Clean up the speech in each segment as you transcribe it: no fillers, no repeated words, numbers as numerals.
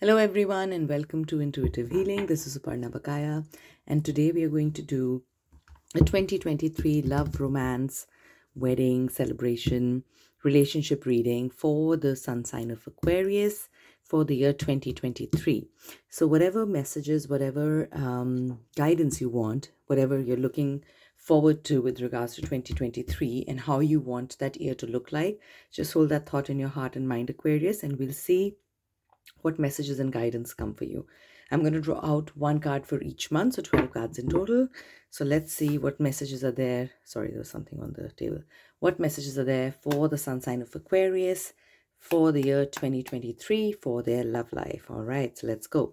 Hello, everyone, and welcome to Intuitive Healing. This is Aparna Bakaya, and today we are going to do a 2023 love, romance, wedding, celebration, relationship reading for the sun sign of Aquarius for the year 2023. So, whatever messages, whatever guidance you want, whatever you're looking forward to with regards to 2023 and how you want that year to look like, just hold that thought in your heart and mind, Aquarius, and we'll see what messages and guidance come for you. I'm going to draw out one card for each month, so 12 cards in total. So let's see what messages are there. Sorry, there was something on the table. What messages are there for the sun sign of Aquarius for the year 2023 for their love life? All right, so let's go.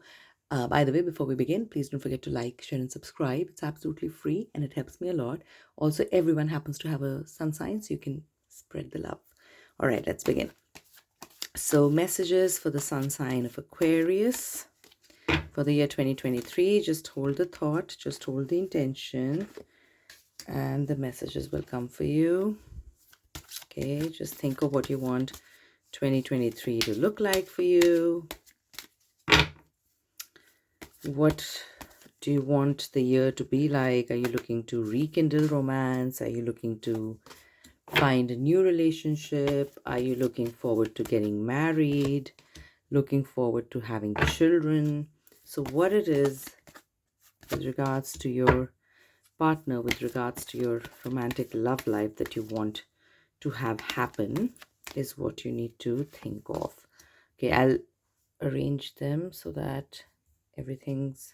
By the way, before we begin, please don't forget to like, share, and subscribe. It's absolutely free and it helps me a lot. Also, everyone happens to have a sun sign, so you can spread the love. All right, let's begin. So messages for the sun sign of Aquarius for the year 2023. Just hold the thought, just hold the intention, and the messages will come for you. Okay, just think of what you want 2023 to look like for you. What do you want the year to be like? Are you looking to rekindle romance? Are you looking to find a new relationship? Are you looking forward to getting married? Looking forward to having children? So what it is with regards to your partner, with regards to your romantic love life that you want to have happen is what you need to think of. Okay, I'll arrange them so that everything's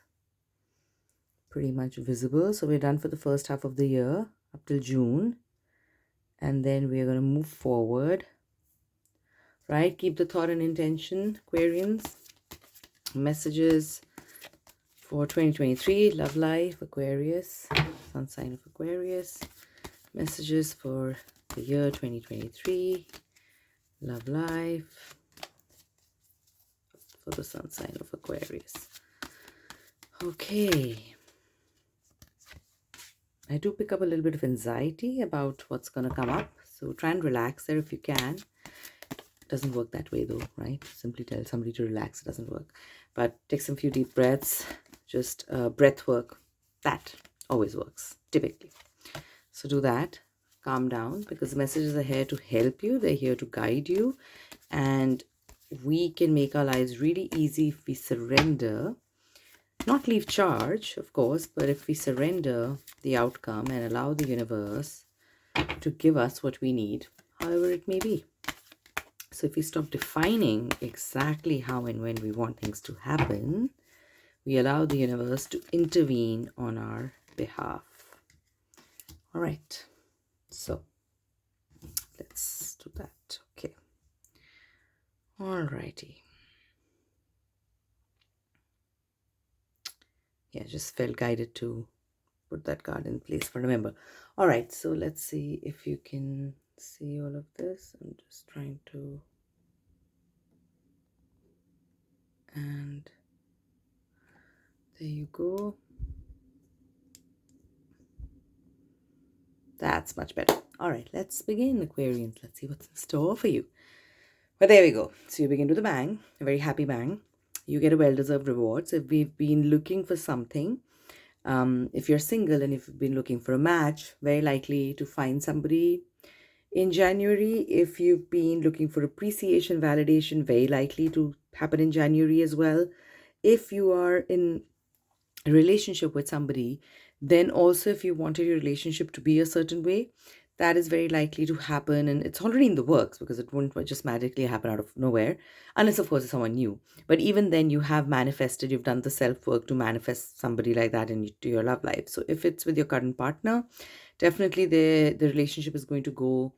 pretty much visible. So we're done for the first half of the year up till June. And then we're going to move forward. Right? Keep the thought and intention, Aquarians. Messages for 2023, love life, Aquarius, sun sign of Aquarius. Messages for the year 2023, love life, for the sun sign of Aquarius. Okay. I do pick up a little bit of anxiety about what's going to come up. So try and relax there if you can. It doesn't work that way though, right? Simply tell somebody to relax. It doesn't work. But take some few deep breaths. Just breath work. That always works, typically. So do that. Calm down, because the messages are here to help you. They're here to guide you. And we can make our lives really easy if we surrender. Not leave charge, of course, but if we surrender the outcome and allow the universe to give us what we need, however it may be. So if we stop defining exactly how and when we want things to happen, we allow the universe to intervene on our behalf. All right. So let's do that. Okay. All righty. Yeah, just felt guided to put that card in place for November. All right. So let's see if you can see all of this. I'm just trying to. And there you go. That's much better. All right, let's begin, Aquarians. Let's see what's in store for you. But there we go. So you begin with a bang, a very happy bang. You get a well-deserved reward. So if we've been looking for something, if you're single and if you've been looking for a match, very likely to find somebody in January. If you've been looking for appreciation, validation, very likely to happen in January as well. If you are in a relationship with somebody, then also if you wanted your relationship to be a certain way, that is very likely to happen, and it's already in the works, because it won't just magically happen out of nowhere, unless of course it's someone new. But even then, you have manifested, you've done the self-work to manifest somebody like that into your love life. So if it's with your current partner, definitely the relationship is going to go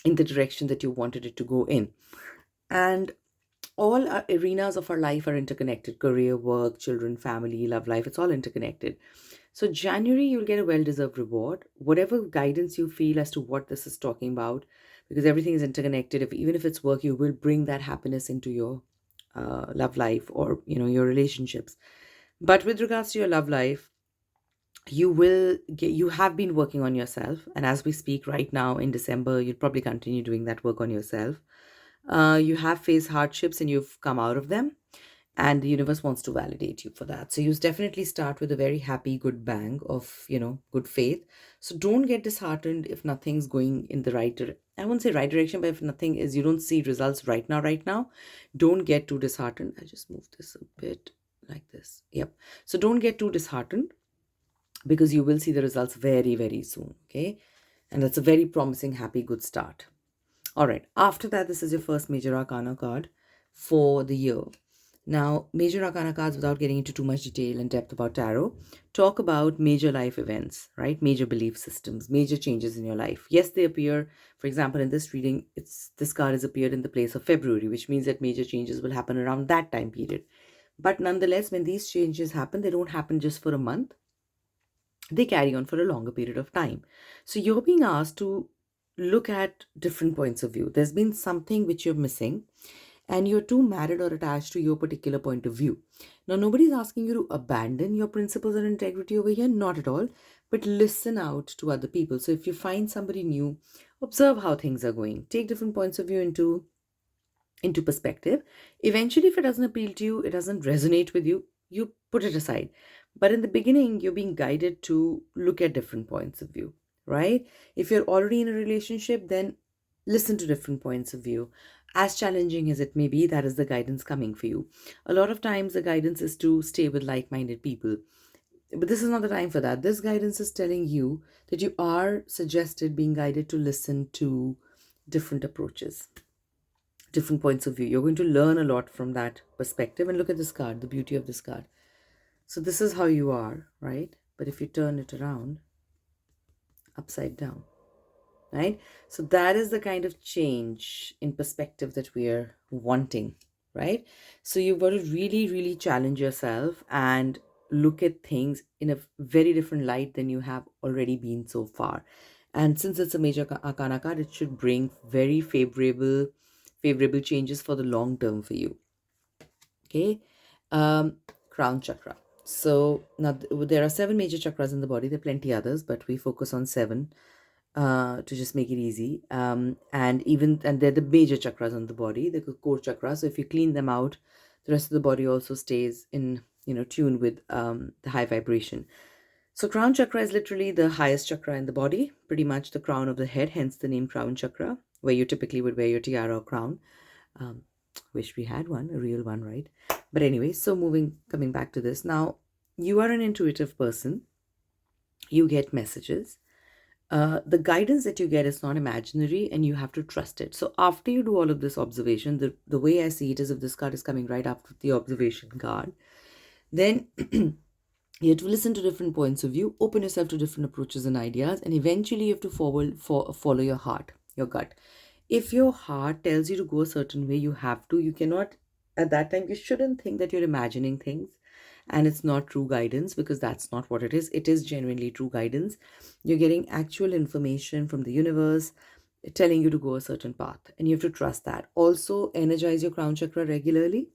in the direction that you wanted it to go in. And all our arenas of our life are interconnected: career, work, children, family, love life. It's all interconnected. So January, you'll get a well-deserved reward, whatever guidance you feel as to what this is talking about, because everything is interconnected. Even if it's work, you will bring that happiness into your love life, or your relationships. But with regards to your love life, you have been working on yourself, and as we speak right now in December, you'll probably continue doing that work on yourself. You have faced hardships and you've come out of them. and the universe wants to validate you for that. So you definitely start with a very happy, good bang of, good faith. So don't get disheartened if nothing's going in the I won't say right direction, but if nothing is, you don't see results right now, don't get too disheartened. I just moved this a bit like this. Yep. So don't get too disheartened, because you will see the results very, very soon. Okay. And that's a very promising, happy, good start. All right. After that, this is your first major arcana card for the year. Now, major arcana cards, without getting into too much detail and depth about tarot, talk about major life events, right? Major belief systems, major changes in your life. Yes, they appear, for example, in this reading, this card has appeared in the place of February, which means that major changes will happen around that time period. But nonetheless, when these changes happen, they don't happen just for a month. They carry on for a longer period of time. So you're being asked to look at different points of view. There's been something which you're missing, and you're too married or attached to your particular point of view. Now, nobody's asking you to abandon your principles and integrity over here, not at all, but listen out to other people. So if you find somebody new, observe how things are going. Take different points of view into perspective. Eventually, if it doesn't appeal to you, it doesn't resonate with you, you put it aside. But in the beginning, you're being guided to look at different points of view, right? If you're already in a relationship, then listen to different points of view. As challenging as it may be, that is the guidance coming for you. A lot of times, the guidance is to stay with like minded people. But this is not the time for that. This guidance is telling you that you are suggested, being guided to listen to different approaches, different points of view. You're going to learn a lot from that perspective. And look at this card, the beauty of this card. So this is how you are, right? But if you turn it around, upside down, right? So that is the kind of change in perspective that we are wanting, right? So you've got to really, really challenge yourself and look at things in a very different light than you have already been so far. And since it's a major arcana card, it should bring very favorable changes for the long term for you. Okay. Crown chakra. So now there are 7 major chakras in the body. There are plenty others, but we focus on 7 to just make it easy. And they're the major chakras on the body, the core chakras. So if you clean them out, the rest of the body also stays in tune with the high vibration. So crown chakra is literally the highest chakra in the body, pretty much the crown of the head, hence the name crown chakra, where you typically would wear your tiara or crown. Wish we had one, a real one, right? But anyway, so coming back to this. Now, you are an intuitive person. You get messages. The guidance that you get is not imaginary, and you have to trust it. So after you do all of this observation, the way I see it is, if this card is coming right after the observation card, then you have to listen to different points of view, open yourself to different approaches and ideas, and eventually you have to follow your heart, your gut. If your heart tells you to go a certain way, you have to. You cannot, at that time, you shouldn't think that you're imagining things and it's not true guidance, because that's not what it is. It is genuinely true guidance. You're getting actual information from the universe telling you to go a certain path, and you have to trust that. Also, energize your crown chakra regularly.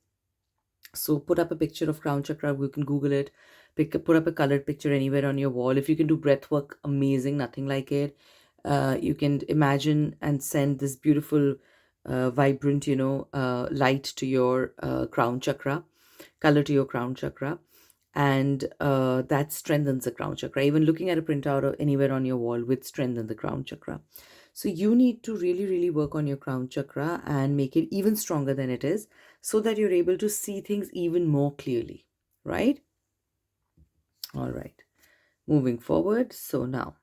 So put up a picture of crown chakra. You can Google it. Put up a colored picture anywhere on your wall. If you can do breath work, amazing, nothing like it. You can imagine and send this beautiful, vibrant, light to your crown chakra, color to your crown chakra, and that strengthens the crown chakra. Even looking at a printout or anywhere on your wall would strengthen the crown chakra. So you need to really, really work on your crown chakra and make it even stronger than it is, so that you're able to see things even more clearly, right? All right. Moving forward. So now,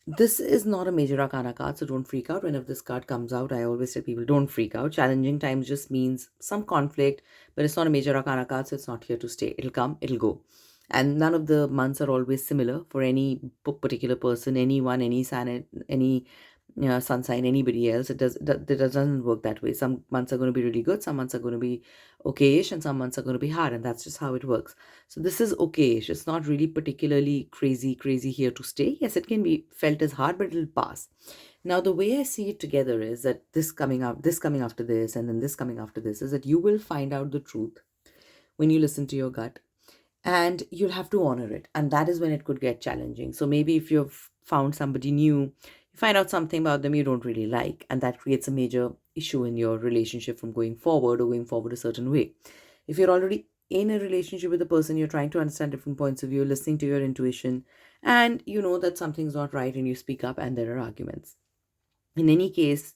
this is not a major arcana card, so don't freak out. Whenever this card comes out, I always tell people, don't freak out. Challenging times just means some conflict, but it's not a major arcana card, so it's not here to stay. It'll come, it'll go. And none of the months are always similar for any particular person, anyone, any sign, any sun sign, anybody else. It doesn't work that way. Some months are going to be really good, some months are going to be okayish, and some months are going to be hard, and that's just how it works. So this is okayish. It's not really particularly crazy here to stay. Yes, it can be felt as hard, but it'll pass. Now, the way I see it together is that this coming after this, and then this coming after this, is that you will find out the truth when you listen to your gut, and you'll have to honor it. And that is when it could get challenging. So maybe if you've found somebody new, You find out something about them you don't really like, and that creates a major issue in your relationship from going forward or going forward a certain way. If you're already in a relationship with a person, you're trying to understand different points of view, listening to your intuition, and you know that something's not right, and you speak up, and there are arguments. In any case,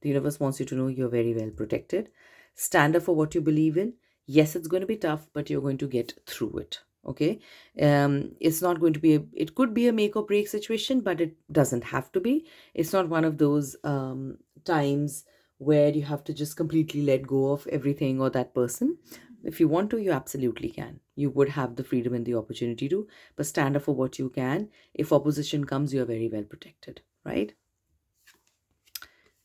the universe wants you to know you're very well protected. Stand up for what you believe in. Yes, it's going to be tough, but you're going to get through it. Okay. It's not going to be it could be a make or break situation, but it doesn't have to be. It's not one of those times where you have to just completely let go of everything or that person. If you want to, you absolutely can. You would have the freedom and the opportunity to, but stand up for what you can. If opposition comes, you're very well protected, right?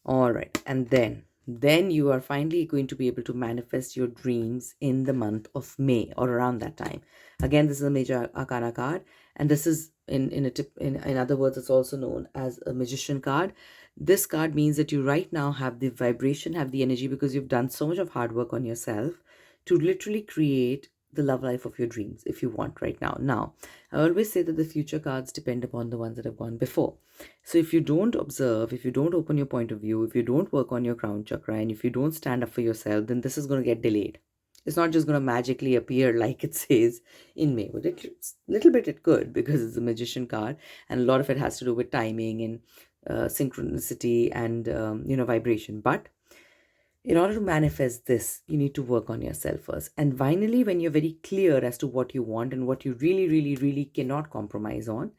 All right. And then you are finally going to be able to manifest your dreams in the month of May or around that time. Again, this is a major arcana card, and this is in other words, it's also known as a magician card. This card means that you right now have the vibration, have the energy, because you've done so much of hard work on yourself to literally create the love life of your dreams if you want right now. Now, I always say that the future cards depend upon the ones that have gone before. So if you don't observe, if you don't open your point of view, if you don't work on your crown chakra, and if you don't stand up for yourself, then this is going to get delayed. It's not just going to magically appear like it says in May. But little bit it could, because it's a magician card, and a lot of it has to do with timing and synchronicity and vibration. But in order to manifest this, you need to work on yourself first. And finally, when you're very clear as to what you want and what you really, really, really cannot compromise on,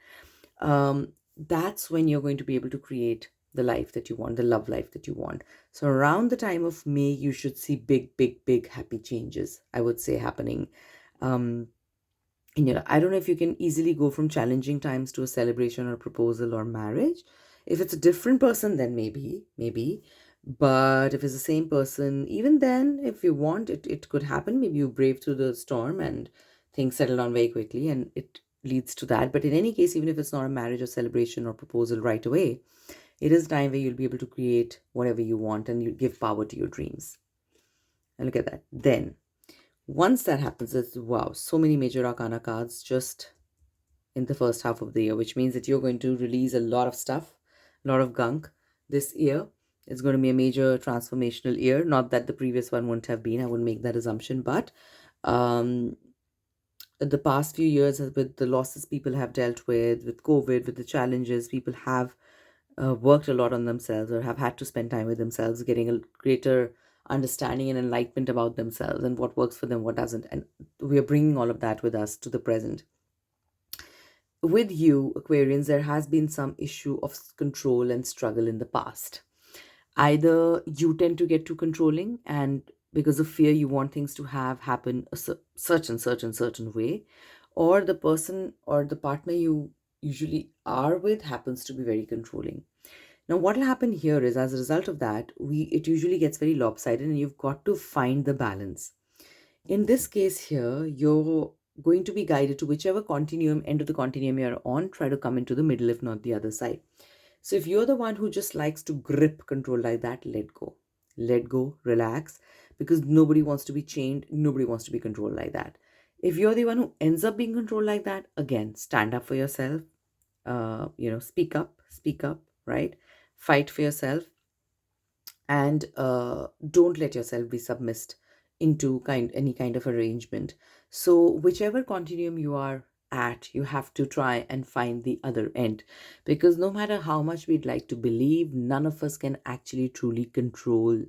that's when you're going to be able to create the life that you want, the love life that you want. So around the time of May, you should see big, big, big happy changes, I would say, happening. Um, I don't know if you can easily go from challenging times to a celebration or proposal or marriage. If it's a different person, then maybe. But if it's the same person, even then, if you want, it could happen. Maybe you brave through the storm and things settle down very quickly and it leads to that. But in any case, even if it's not a marriage or celebration or proposal right away, it is time where you'll be able to create whatever you want and you give power to your dreams. And look at that. Then, once that happens, it's wow, so many major arcana cards just in the first half of the year, which means that you're going to release a lot of stuff, a lot of gunk this year. It's going to be a major transformational year. Not that the previous one wouldn't have been, I wouldn't make that assumption, but um, the past few years, with the losses people have dealt with COVID, with the challenges, people have worked a lot on themselves or have had to spend time with themselves, getting a greater understanding and enlightenment about themselves and what works for them, what doesn't. And we are bringing all of that with us to the present. With you, Aquarians, there has been some issue of control and struggle in the past. Either you tend to get too controlling, and because of fear, you want things to have happen a certain way, or the person or the partner you usually are with happens to be very controlling. Now, what will happen here is, as a result of that, it usually gets very lopsided, and you've got to find the balance. In this case here, you're going to be guided to whichever continuum, end of the continuum you're on, try to come into the middle, if not the other side. So if you're the one who just likes to grip control like that, let go. Let go, relax, because nobody wants to be chained, nobody wants to be controlled like that. If you're the one who ends up being controlled like that, again, stand up for yourself. Speak up, right? Fight for yourself, and don't let yourself be submissed into any kind of arrangement. So whichever continuum you are at, you have to try and find the other end, because no matter how much we'd like to believe, none of us can actually truly control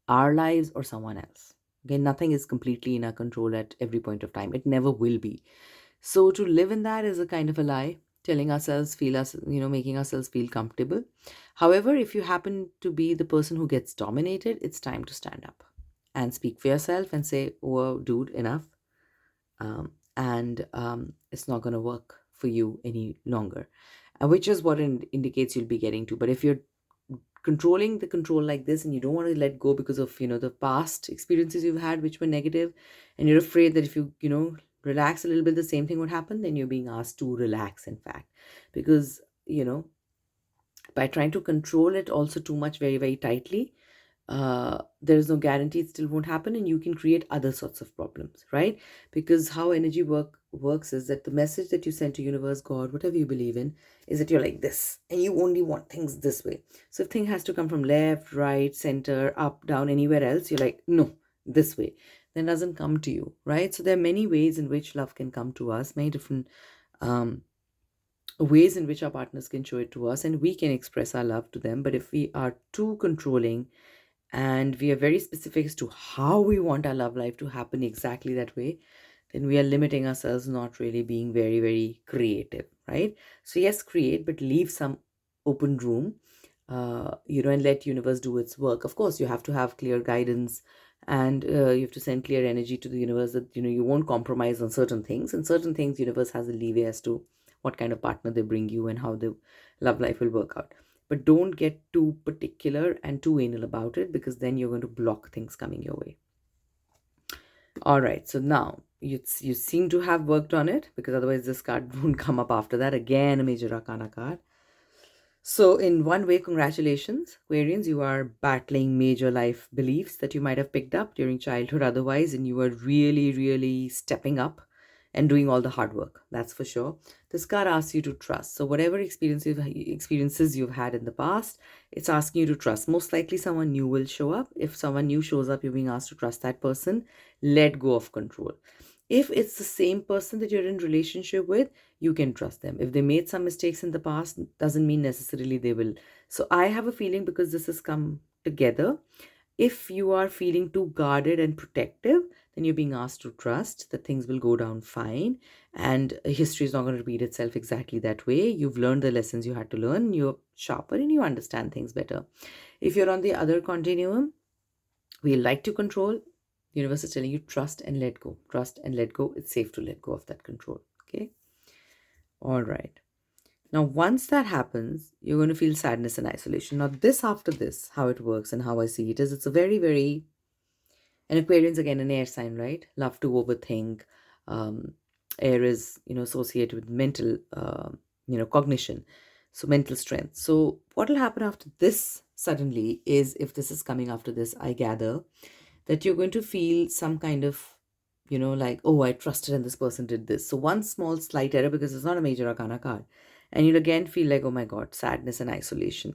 our lives or someone else. Okay, nothing is completely in our control at every point of time. It never will be. So to live in that is a kind of a lie, telling ourselves, making ourselves feel comfortable. However, if you happen to be the person who gets dominated, it's time to stand up and speak for yourself and say, oh, dude, enough. And it's not going to work for you any longer, which is what indicates you'll be getting to. But if you're controlling the control like this and you don't want to let go because of the past experiences you've had which were negative, and you're afraid that if you relax a little bit the same thing would happen, then you're being asked to relax, in fact, because by trying to control it also too much, very, very tightly, there is no guarantee it still won't happen, and you can create other sorts of problems, right? Because how energy work works is that the message that you send to universe, God, whatever you believe in, is that you're like this and you only want things this way. So if thing has to come from left, right, center, up, down, anywhere else, you're like, no, this way. Then it doesn't come to you, right? So there are many ways in which love can come to us, many different um, ways in which our partners can show it to us, and we can express our love to them. But if we are too controlling and we are very specific as to how we want our love life to happen exactly that way, then we are limiting ourselves, not really being very, very creative, right? So yes, create, but leave some open room, and let universe do its work. Of course, you have to have clear guidance, and you have to send clear energy to the universe that you won't compromise on certain things, and certain things universe has a leeway as to what kind of partner they bring you and how the love life will work out. But don't get too particular and too anal about it, because then you're going to block things coming your way. All right, so now you seem to have worked on it, because otherwise this card won't come up after that. Again, a major arcana card. So in one way, congratulations, Aquarians, you are battling major life beliefs that you might have picked up during childhood otherwise, and you are really, really stepping up and doing all the hard work. That's for sure. This card asks you to trust. So whatever experiences you've had in the past, it's asking you to trust. Most likely someone new will show up. If someone new shows up, you're being asked to trust that person. Let go of control. If it's the same person that you're in relationship with, you can trust them. If they made some mistakes in the past, doesn't mean necessarily they will. So I have a feeling, because this has come together, if you are feeling too guarded and protective, then you're being asked to trust that things will go down fine, and history is not going to repeat itself exactly that way. You've learned the lessons you had to learn, you're sharper, and you understand things better. If you're on the other continuum, we like to control. The universe is telling you trust and let go. Trust and let go. It's safe to let go of that control. Okay. All right. Now, once that happens, you're going to feel sadness and isolation. Now, this after this, how it works and how I see it is, it's a very, very, and Aquarians, again, an air sign, right? Love to overthink. Um, Air is, associated with mental, cognition. So mental strength. So what will happen after this suddenly is, if this is coming after this, I gather that you're going to feel some kind of, like, oh, I trusted and this person did this. So one small slight error, because it's not a major arcana card. And you'll again feel like, oh my God, sadness and isolation.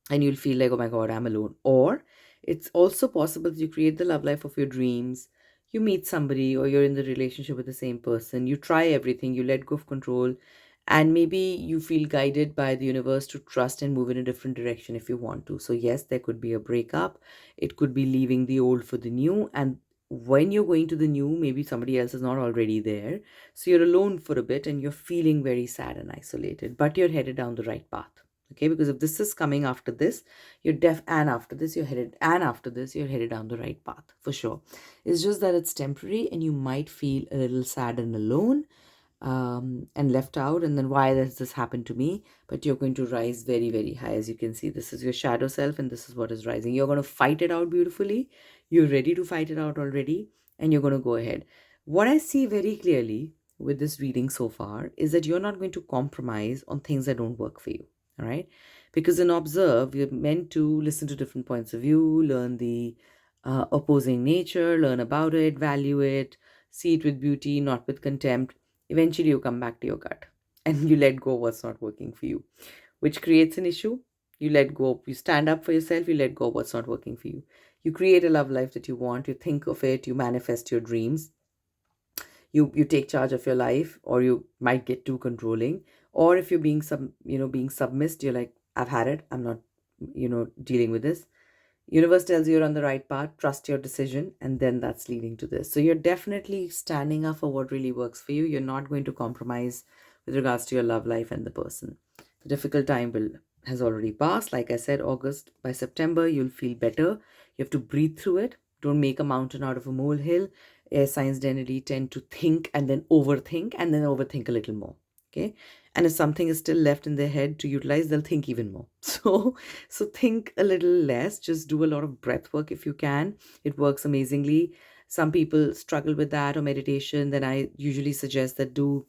And you'll feel like, oh my God, I'm alone. Or it's also possible that you create the love life of your dreams. You meet somebody, or you're in the relationship with the same person. You try everything, you let go of control. And maybe you feel guided by the universe to trust and move in a different direction if you want to. So, yes, there could be a breakup. It could be leaving the old for the new. And when you're going to the new, maybe somebody else is not already there. So, you're alone for a bit and you're feeling very sad and isolated, but you're headed down the right path. Okay, because if this is coming after this, and after this you're headed down the right path for sure. It's just that it's temporary, and you might feel a little sad and alone, and left out, and then why does this happen to me? But you're going to rise very, very high. As you can see, this is your shadow self, and this is what is rising. You're going to fight it out beautifully. You're ready to fight it out already, and you're going to go ahead. What I see very clearly with this reading so far is that you're not going to compromise on things that don't work for you. All right, because in observe, you're meant to listen to different points of view, learn the opposing nature, learn about it, value it, see it with beauty, not with contempt. Eventually you come back to your gut and you let go of what's not working for you, which creates an issue. You let go, you stand up for yourself, you let go of what's not working for you. You create a love life that you want, you think of it, you manifest your dreams. You take charge of your life, or you might get too controlling. Or if you're being being submissed, you're like, I've had it, I'm not dealing with this. Universe tells you you're on the right path, trust your decision, and then that's leading to this. So you're definitely standing up for what really works for you. You're not going to compromise with regards to your love life and the person. The difficult time has already passed. Like I said, August, by September, you'll feel better. You have to breathe through it. Don't make a mountain out of a molehill. Air signs generally tend to think and then overthink a little more. Okay. And if something is still left in their head to utilize, they'll think even more. So think a little less. Just do a lot of breath work if you can. It works amazingly. Some people struggle with that, or meditation. Then I usually suggest that do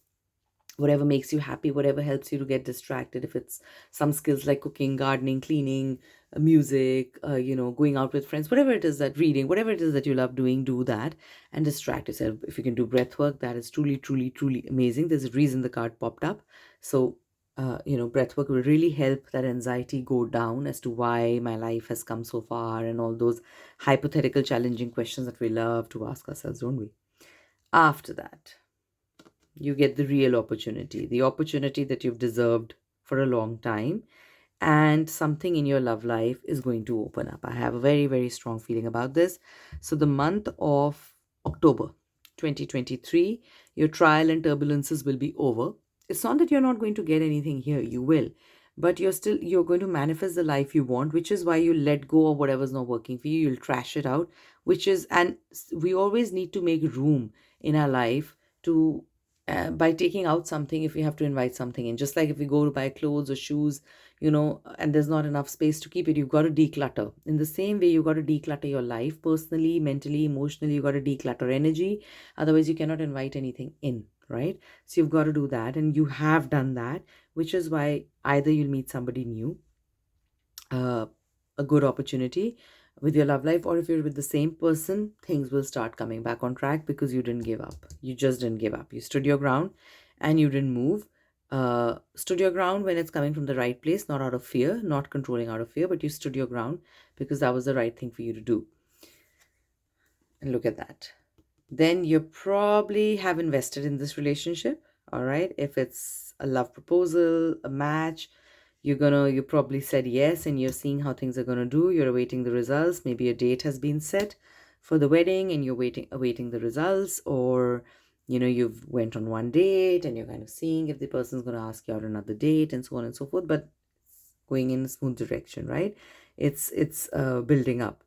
whatever makes you happy, whatever helps you to get distracted. If it's some skills like cooking, gardening, cleaning, music, going out with friends, whatever it is, that reading, whatever it is that you love doing, do that and distract yourself. If you can do breath work, that is truly, truly, truly amazing. There's a reason the card popped up. So, breath work will really help that anxiety go down as to why my life has come so far and all those hypothetical, challenging questions that we love to ask ourselves, don't we? After that, you get the opportunity that you've deserved for a long time, and something in your love life is going to open up. I have a very, very strong feeling about this. So, the month of October 2023, your trial and turbulences will be over. It's not that you're not going to get anything here, you will, but you're going to manifest the life you want, which is why you let go of whatever's not working for you. You'll trash it out, and we always need to make room in our life to by taking out something. If we have to invite something in, just like if we go to buy clothes or shoes, and there's not enough space to keep it, you've got to declutter. In the same way, you've got to declutter your life personally, mentally, emotionally. You've got to declutter energy. Otherwise, you cannot invite anything in, right? So you've got to do that, and you have done that, which is why either you'll meet somebody new, uh, a good opportunity with your love life, or if you're with the same person, things will start coming back on track because you didn't give up. You just didn't give up. You stood your ground and you didn't move. Stood your ground when it's coming from the right place, not out of fear, not controlling out of fear, but you stood your ground because that was the right thing for you to do. And look at that. Then you probably have invested in this relationship. All right. If it's a love proposal, a match, you probably said yes, and you're seeing how things are gonna do. You're awaiting the results. Maybe a date has been set for the wedding and you're awaiting the results, or you've went on one date and you're kind of seeing if the person's gonna ask you out another date, and so on and so forth, but going in a smooth direction, right? It's building up,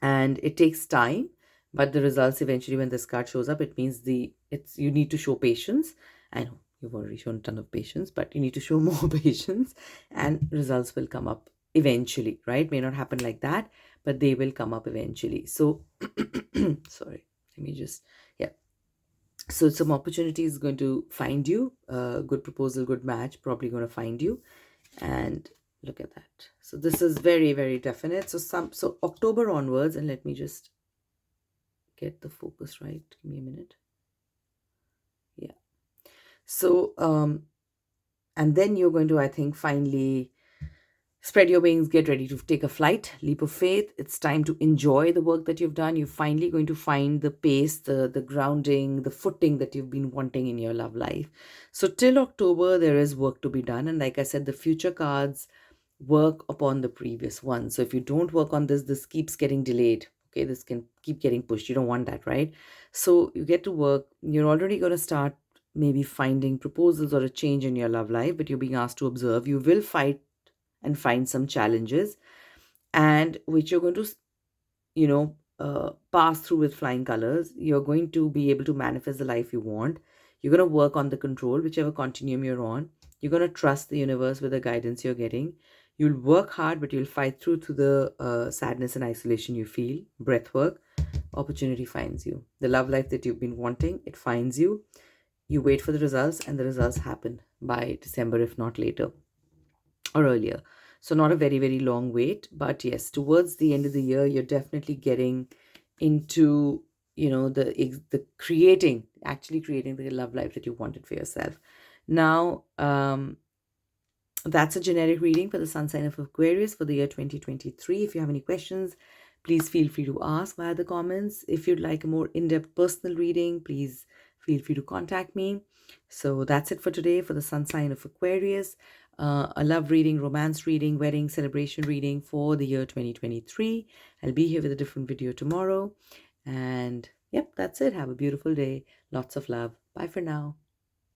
and it takes time, but the results eventually, when this card shows up, it means you need to show patience. I know you've already shown a ton of patience, but you need to show more patience, and results will come up eventually, right? May not happen like that, but they will come up eventually. So sorry, let me just, yeah. So some opportunity is going to find you, good proposal, good match, probably going to find you. And look at that. So this is very, very definite. So October onwards, and let me just get the focus right. Give me a minute. Yeah. So and then you're going to, I think, finally spread your wings, get ready to take a flight, leap of faith. It's time to enjoy the work that you've done. You're finally going to find the pace, the grounding, the footing that you've been wanting in your love life. So till October, there is work to be done. And like I said, the future cards work upon the previous one. So if you don't work on this keeps getting delayed. Okay, this can keep getting pushed. You don't want that, right? So you get to work. You're already going to start maybe finding proposals or a change in your love life, but you're being asked to observe. You will fight and find some challenges, and which you're going to pass through with flying colors. You're going to be able to manifest the life you want. You're going to work on the control, whichever continuum you're on. You're going to trust the universe with the guidance you're getting. You'll work hard, but you'll fight through to the sadness and isolation you feel. Breath work. Opportunity finds you. The love life that you've been wanting, it finds you. You wait for the results, and the results happen by December, if not later or earlier. So not a very, very long wait, but yes, towards the end of the year, you're definitely getting into, the actually creating the love life that you wanted for yourself. Now, that's a generic reading for the sun sign of Aquarius for the year 2023. If you have any questions, please feel free to ask via the comments. If you'd like a more in-depth personal reading, please feel free to contact me. So that's it for today for the sun sign of Aquarius. A love reading, romance reading, wedding celebration reading for the year 2023. I'll be here with a different video tomorrow. And yep, that's it. Have a beautiful day. Lots of love. Bye for now.